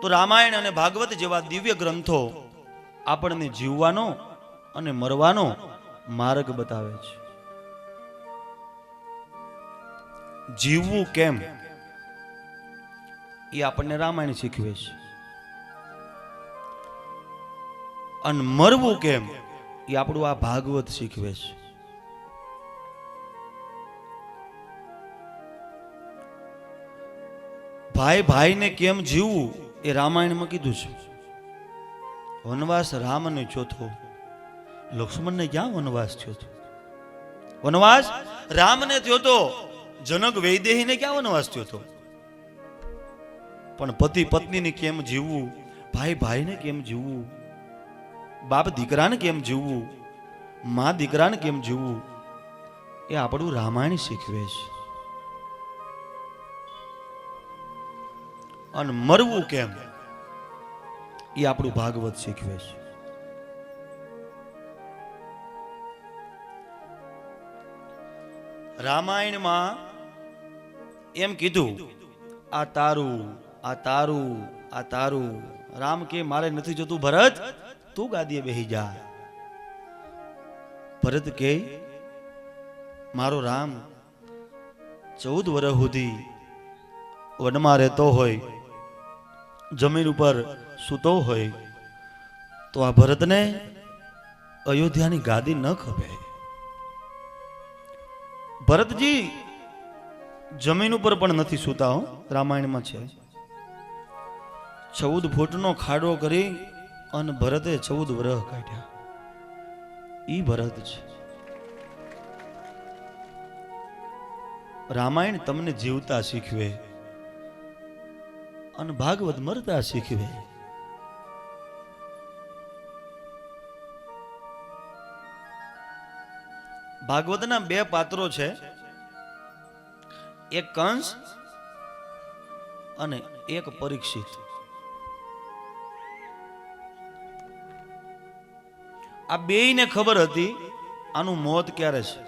તો રામાયણ અને ભાગવત જેવા દિવ્ય ગ્રંથો આપણને જીવવાનો અને મરવાનો માર્ગ બતાવે છે. જીવવું કેમ એ આપણને રામાયણ શીખવે છે, અને મરવું કેમ એ આપણું આ ભાગવત શીખવે છે. ભાઈ ભાઈને કેમ જીવવું એ રામાયણમાં કીધું છે. વનવાસ રામને ચોથો, લક્ષ્મણને ક્યાં વનવાસ થયો હતો? વનવાસ રામને થયો તો, જનક વૈદેહીને ક્યાં વનવાસ થયો હતો? પણ પતિ પત્નીને કેમ જીવવું, ભાઈ ભાઈને કેમ જીવવું, બાપ દીકરાને કેમ જીવવું, મા દીકરાને કેમ જીવવું, એ આપણું રામાયણ શીખવે છે. અને મરવું કેમ એ આપણું ભાગવત શીખવે છે. રામાયણમાં એમ કીધું, આ તારું, આ તારું, આ તારું. રામ કે મારે નથી જોતું, ભરત તું ગાદીએ બેહી જા. ભરત કે મારો રામ 14 વર્ષ સુધી વનમાં રહેતો હોય, જમીન ઉપર સૂતો હોય, તો આ ભરતને અયોધ્યાની ગાદી ન ખપે. ભરતજી જમીન ઉપર પણ નથી સૂતા હો, રામાયણમાં છે. 14 ફૂટનો ખાડો કરી અને ભરતે 14 વર્ષ કાઢ્યા. ઈ ભરત છે. રામાયણ તમને જીવતા શીખવે અને ભાગવત મરતા શીખવે. ભાગવતના 2 પાત્રો છે, એક કંસ અને એક પરીક્ષિત. આ બેયને ખબર હતી આનું મોત ક્યારે છે.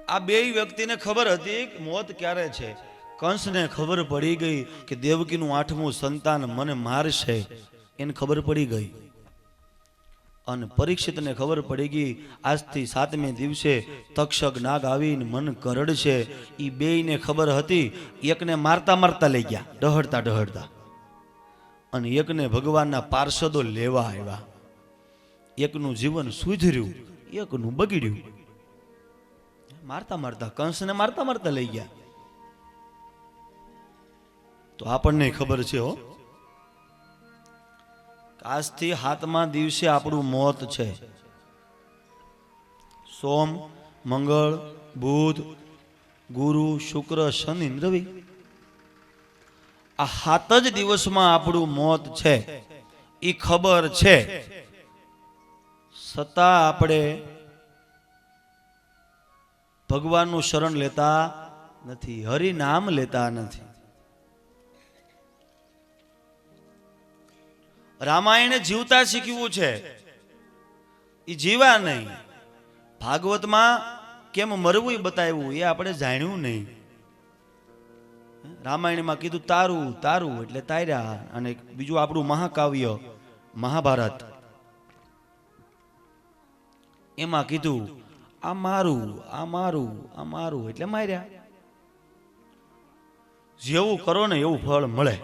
આ બેય વ્યક્તિને ખબર હતી કે મોત ક્યારે છે. કંસને ખબર પડી ગઈ કે દેવકીનું 8મું સંતાન મને મારશે, એને ખબર પડી ગઈ. અને પરીક્ષિતને ખબર પડી ગઈ આજથી 7મે દિવસે તક્ષક નાગ આવીને મન કરડશે. એ બેયને ખબર હતી. એકને મારતા મારતા લઈ ગયા, ડહડતા ડહડતા, અને એકને ભગવાનના પાર્ષદો લેવા આવ્યા. એકનું જીવન સુધર્યું, એકનું બગડ્યું. મારતા મારતા, કંસને મારતા મારતા લઈ ગયા. તો આપણને ખબર છે હો, આજથી 7મા દિવસે આપણું મોત છે. સોમ, મંગળ, બુધ, ગુરુ, શુક્ર, શનિ, રવિ, આ 7 જ દિવસમાં આપણું મોત છે. એ ખબર છે, છતાં આપણે ભગવાનનું શરણ લેતા નથી, હરિનામ લેતા નથી. રામાયણે જીવતા શીખવું છે, એ જીવા નહીં. ભાગવતમાં કેમ મરવું એ બતાવ્યું, એ આપણે જાણ્યું નહીં. રામાયણમાં કીધું તારું તારું એટલે તાર્યા. અને બીજું આપણું મહાકાવ્ય મહાભારત, એમાં કીધું આ મારું, આ મારું, આ મારું એટલે માર્યા. જેવું કરો ને એવું ફળ મળે.